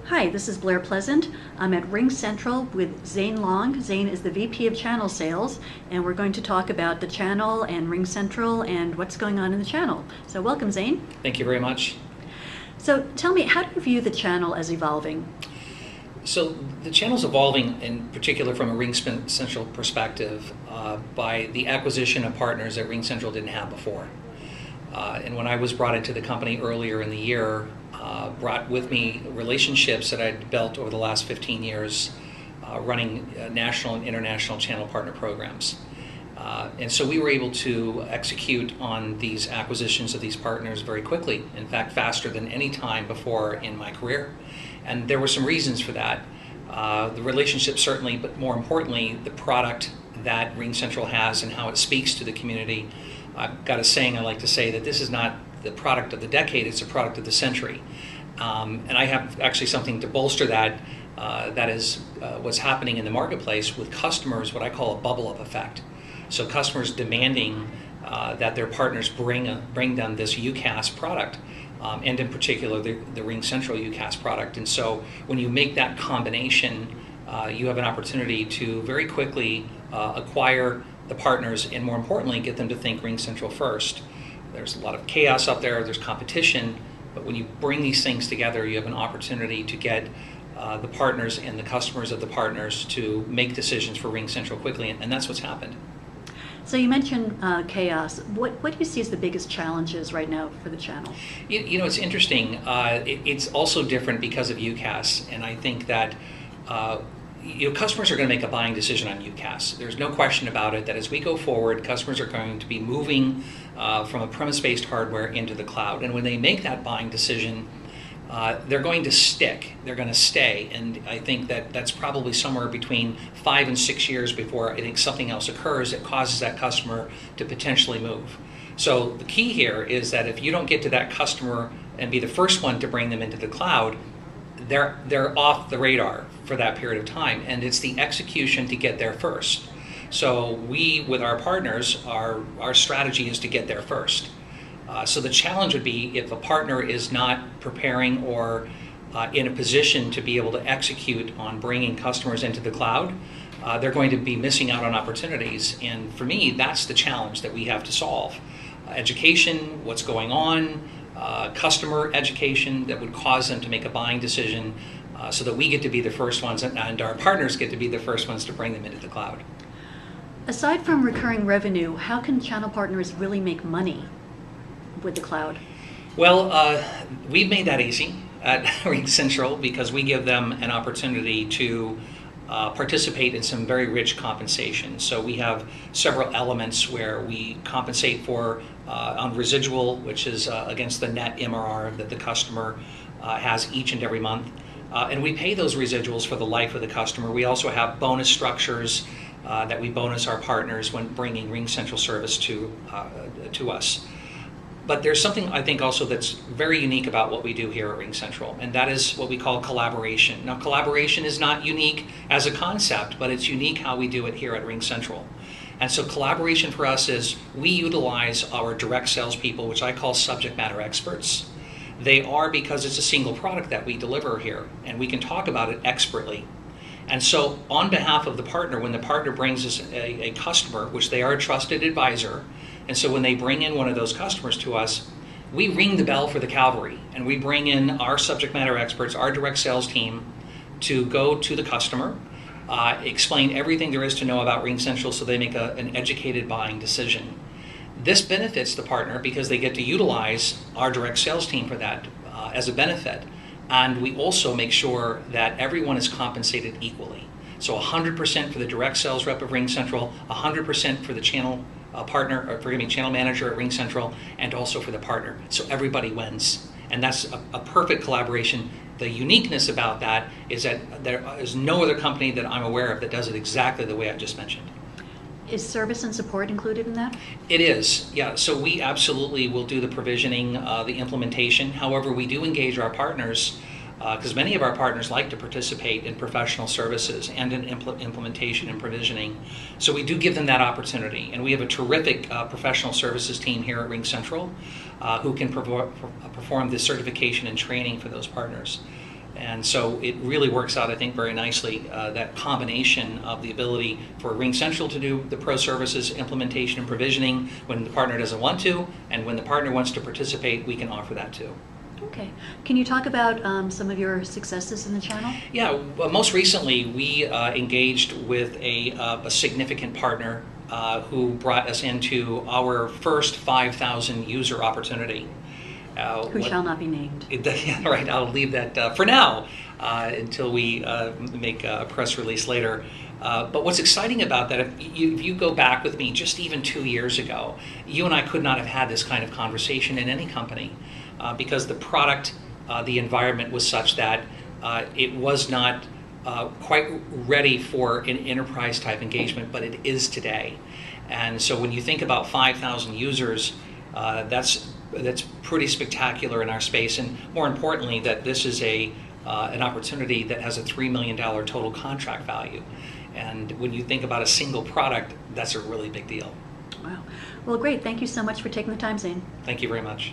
Hi, this is Blair Pleasant. I'm at RingCentral with Zane Long. Zane is the VP of Channel Sales, and we're going to talk about the channel and RingCentral and what's going on in the channel. So welcome, Zane. Thank you very much. So tell me, how do you view the channel as evolving? So the channel's evolving, in particular from a RingCentral perspective, by the acquisition of partners that RingCentral didn't have before. And when I was brought into the company earlier in the year, brought with me relationships that I'd built over the last 15 years running national and international channel partner programs. And so we were able to execute on these acquisitions of these partners very quickly, in fact, faster than any time before in my career. And there were some reasons for that. The relationship certainly, but more importantly, the product that RingCentral has and how it speaks to the community. I've got a saying I like to say that this is not the product of the decade, it's a product of the century. And I have actually something to bolster that. That is what's happening in the marketplace with customers, what I call a bubble up effect. So customers demanding that their partners bring them this UCaaS product, and in particular the RingCentral UCaaS product. And so when you make that combination, you have an opportunity to very quickly acquire the partners and, more importantly, get them to think RingCentral first. There's a lot of chaos out there, there's competition, but when you bring these things together, you have an opportunity to get the partners and the customers of the partners to make decisions for RingCentral quickly, and that's what's happened. So you mentioned chaos. What do you see as the biggest challenges right now for the channel? You know, it's interesting. It's also different because of UCaaS, and I think that customers are going to make a buying decision on UCaaS. There's no question about it that as we go forward, customers are going to be moving from a premise-based hardware into the cloud. And when they make that buying decision, they're going to stick. They're going to stay. And I think that that's probably somewhere between 5 and 6 years before I think something else occurs that causes that customer to potentially move. So the key here is that if you don't get to that customer and be the first one to bring them into the cloud, they're off the radar for that period of time, and it's the execution to get there first. So we, with our partners, our strategy is to get there first. So the challenge would be if a partner is not preparing or in a position to be able to execute on bringing customers into the cloud, they're going to be missing out on opportunities. And for me, that's the challenge that we have to solve. Education, what's going on, customer education that would cause them to make a buying decision so that we get to be the first ones and our partners get to be the first ones to bring them into the cloud. Aside from recurring revenue, how can channel partners really make money with the cloud? Well, we've made that easy at RingCentral because we give them an opportunity to participate in some very rich compensation. So we have several elements where we compensate for on residual, which is against the net MRR that the customer has each and every month. And we pay those residuals for the life of the customer. We also have bonus structures that we bonus our partners when bringing RingCentral service to us. But there's something I think also that's very unique about what we do here at RingCentral, and that is what we call collaboration. Now, collaboration is not unique as a concept, but it's unique how we do it here at RingCentral. And so collaboration for us is we utilize our direct salespeople, which I call subject matter experts. They are because it's a single product that we deliver here, and we can talk about it expertly. And so on behalf of the partner, when the partner brings us a customer, which they are a trusted advisor, and so when they bring in one of those customers to us, we ring the bell for the cavalry, and we bring in our subject matter experts, our direct sales team, to go to the customer, explain everything there is to know about RingCentral so they make an educated buying decision. This benefits the partner because they get to utilize our direct sales team for that as a benefit. And we also make sure that everyone is compensated equally. So 100% for the direct sales rep of RingCentral, 100% for the channel channel manager at RingCentral, and also for the partner. So everybody wins. And that's a perfect collaboration. The uniqueness about that is that there is no other company that I'm aware of that does it exactly the way I just mentioned. Is service and support included in that? It is, yeah. So we absolutely will do the provisioning, the implementation. However, we do engage our partners because many of our partners like to participate in professional services and in implementation and provisioning. So we do give them that opportunity. And we have a terrific professional services team here at RingCentral who can perform the certification and training for those partners. And so it really works out, I think, very nicely, that combination of the ability for RingCentral to do the pro services, implementation, and provisioning when the partner doesn't want to, and when the partner wants to participate, we can offer that too. Okay. Can you talk about some of your successes in the channel? Yeah, well, most recently we engaged with a significant partner who brought us into our first 5,000 user opportunity. Who shall not be named. Yeah, right, I'll leave that for now until we make a press release later. But what's exciting about that, if you go back with me just even 2 years ago, you and I could not have had this kind of conversation in any company because the product, the environment was such that it was not quite ready for an enterprise type engagement, but it is today. And so when you think about 5,000 users, that's pretty spectacular in our space, and more importantly, that this is an opportunity that has a $3 million total contract value. And when you think about a single product, that's a really big deal. Wow. Well, great. Thank you so much for taking the time, Zane. Thank you very much.